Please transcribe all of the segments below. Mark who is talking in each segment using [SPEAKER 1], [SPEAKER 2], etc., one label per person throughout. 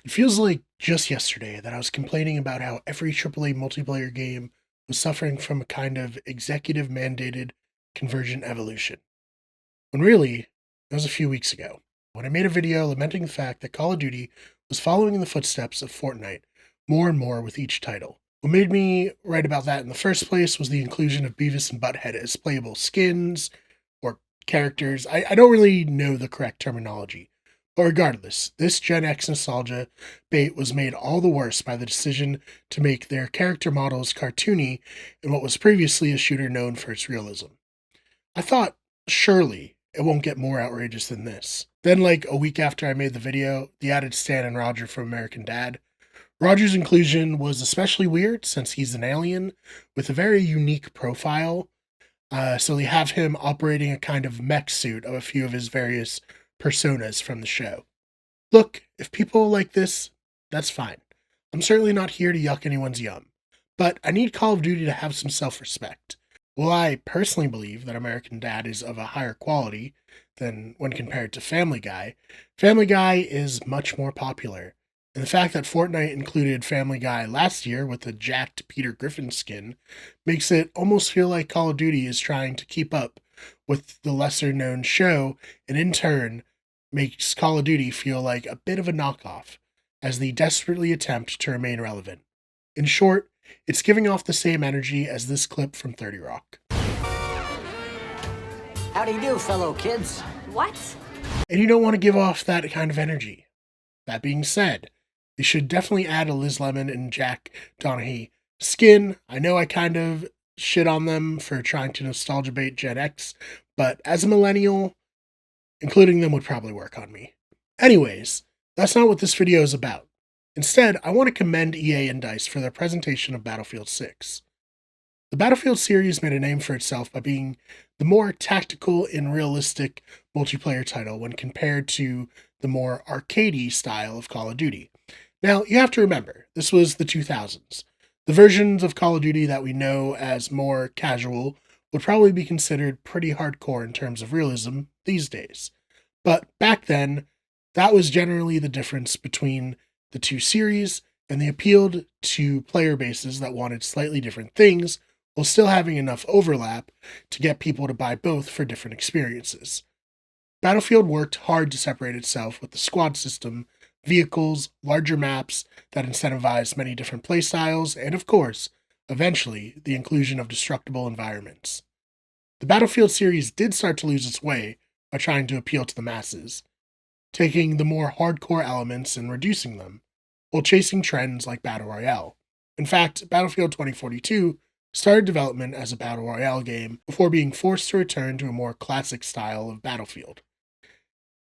[SPEAKER 1] It feels like just yesterday that I was complaining about how every AAA multiplayer game was suffering from a kind of executive mandated convergent evolution. When really, that was a few weeks ago, when I made a video lamenting the fact that Call of Duty was following in the footsteps of Fortnite more and more with each title. What made me write about that in the first place was the inclusion of Beavis and Butthead as playable skins or characters. I don't really know the correct terminology. But regardless, this Gen X nostalgia bait was made all the worse by the decision to make their character models cartoony in what was previously a shooter known for its realism. I thought, surely it won't get more outrageous than this. Then, like a week after I made the video, they added Stan and Roger from American Dad. Roger's inclusion was especially weird since he's an alien with a very unique profile. So they have him operating a kind of mech suit of a few of his various personas from the show. Look, if people like this, that's fine. I'm certainly not here to yuck anyone's yum, but I need Call of Duty to have some self respect. While I personally believe that American Dad is of a higher quality than when compared to Family Guy is much more popular. And the fact that Fortnite included Family Guy last year with a jacked Peter Griffin skin makes it almost feel like Call of Duty is trying to keep up with the lesser known show, and in turn, makes Call of Duty feel like a bit of a knockoff as they desperately attempt to remain relevant. In short, it's giving off the same energy as this clip from 30 Rock.
[SPEAKER 2] How do you do, fellow kids?
[SPEAKER 3] What?
[SPEAKER 1] And you don't want to give off that kind of energy. That being said, they should definitely add a Liz Lemon and Jack Donaghy skin. I know I kind of shit on them for trying to nostalgia bait Gen X, but as a millennial, including them would probably work on me. Anyways, that's not what this video is about. Instead, I want to commend EA and DICE for their presentation of Battlefield 6. The Battlefield series made a name for itself by being the more tactical and realistic multiplayer title when compared to the more arcadey style of Call of Duty. Now, you have to remember, this was the 2000s. The versions of Call of Duty that we know as more casual would probably be considered pretty hardcore in terms of realism these days. But back then, that was generally the difference between the two series, and they appealed to player bases that wanted slightly different things while still having enough overlap to get people to buy both for different experiences. Battlefield worked hard to separate itself with the squad system, vehicles, larger maps that incentivized many different playstyles, and of course, eventually, the inclusion of destructible environments. The Battlefield series did start to lose its way by trying to appeal to the masses, taking the more hardcore elements and reducing them, while chasing trends like Battle Royale. In fact, Battlefield 2042 started development as a Battle Royale game before being forced to return to a more classic style of Battlefield.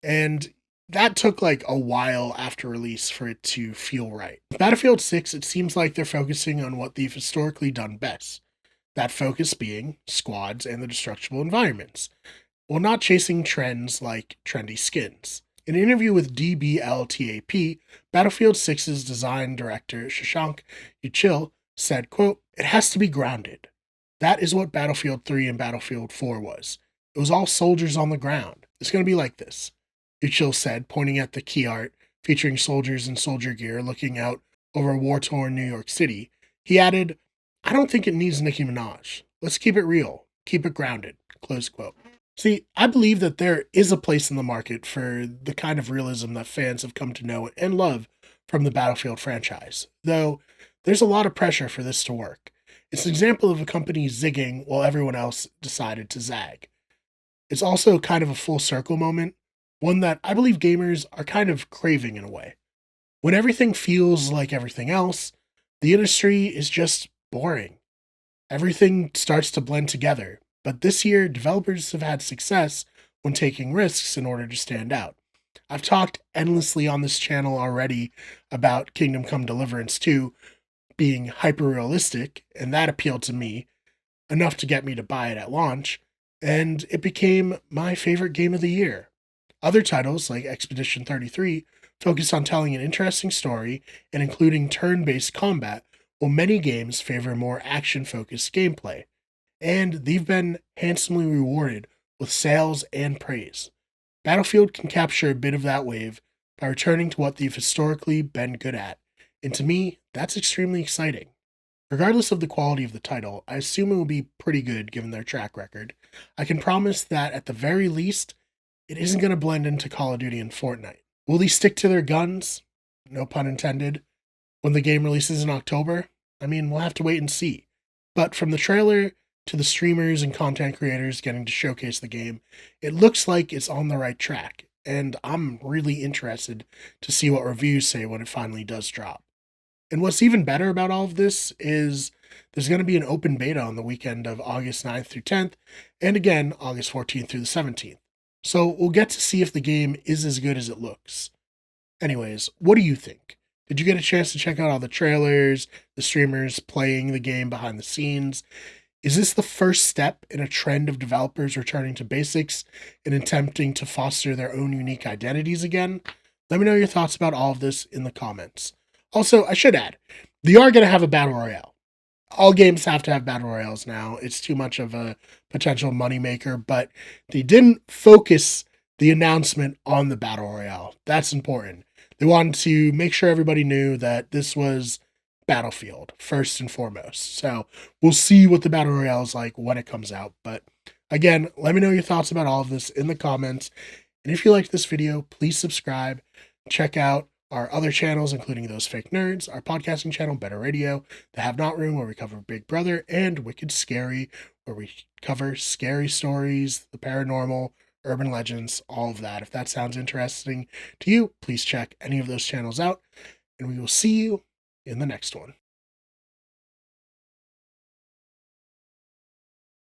[SPEAKER 1] And that took like a while after release for it to feel right. Battlefield 6, it seems like they're focusing on what they've historically done best. That focus being squads and the destructible environments, while not chasing trends like trendy skins. In an interview with DBLTAP, Battlefield 6's design director Shashank Uchil said, quote, "It has to be grounded. That is what Battlefield 3 and Battlefield 4 was. It was all soldiers on the ground. It's going to be like this," Uchil said, pointing at the key art featuring soldiers in soldier gear looking out over war-torn New York City. He added, "I don't think it needs Nicki Minaj. Let's keep it real. Keep it grounded." Close quote. See, I believe that there is a place in the market for the kind of realism that fans have come to know and love from the Battlefield franchise, though there's a lot of pressure for this to work. It's an example of a company zigging while everyone else decided to zag. It's also kind of a full circle moment, one that I believe gamers are kind of craving in a way. When everything feels like everything else, the industry is just boring. Everything starts to blend together. But this year, developers have had success when taking risks in order to stand out. I've talked endlessly on this channel already about Kingdom Come Deliverance 2 being hyper-realistic, and that appealed to me enough to get me to buy it at launch, and it became my favorite game of the year. Other titles, like Expedition 33, focus on telling an interesting story and including turn-based combat, while many games favor more action-focused gameplay. And they've been handsomely rewarded with sales and praise. Battlefield can capture a bit of that wave by returning to what they've historically been good at. And to me, that's extremely exciting. Regardless of the quality of the title, I assume it will be pretty good given their track record. I can promise that at the very least, it isn't going to blend into Call of Duty and Fortnite. Will they stick to their guns? No pun intended. When the game releases in October? I mean, we'll have to wait and see. But from the trailer to the streamers and content creators getting to showcase the game, it looks like it's on the right track. And I'm really interested to see what reviews say when it finally does drop. And what's even better about all of this is there's going to be an open beta on the weekend of August 9th through 10th, and again, August 14th through the 17th. So we'll get to see if the game is as good as it looks. Anyways, what do you think? Did you get a chance to check out all the trailers, the streamers playing the game behind the scenes? Is this the first step in a trend of developers returning to basics and attempting to foster their own unique identities again? Let me know your thoughts about all of this in the comments. Also, I should add, they are going to have a battle royale. All games have to have battle royales now. It's too much of a potential moneymaker, but they didn't focus the announcement on the battle royale. That's important. They wanted to make sure everybody knew that this was Battlefield, first and foremost. So we'll see what the battle royale is like when it comes out. But again, let me know your thoughts about all of this in the comments. And if you liked this video, please subscribe. Check out our other channels, including Those Fake Nerds, our podcasting channel, Better Radio, The Have Not Room, where we cover Big Brother, and Wicked Scary, where we cover scary stories, the paranormal, urban legends, all of that. If that sounds interesting to you, please check any of those channels out, and we will see you in the next one.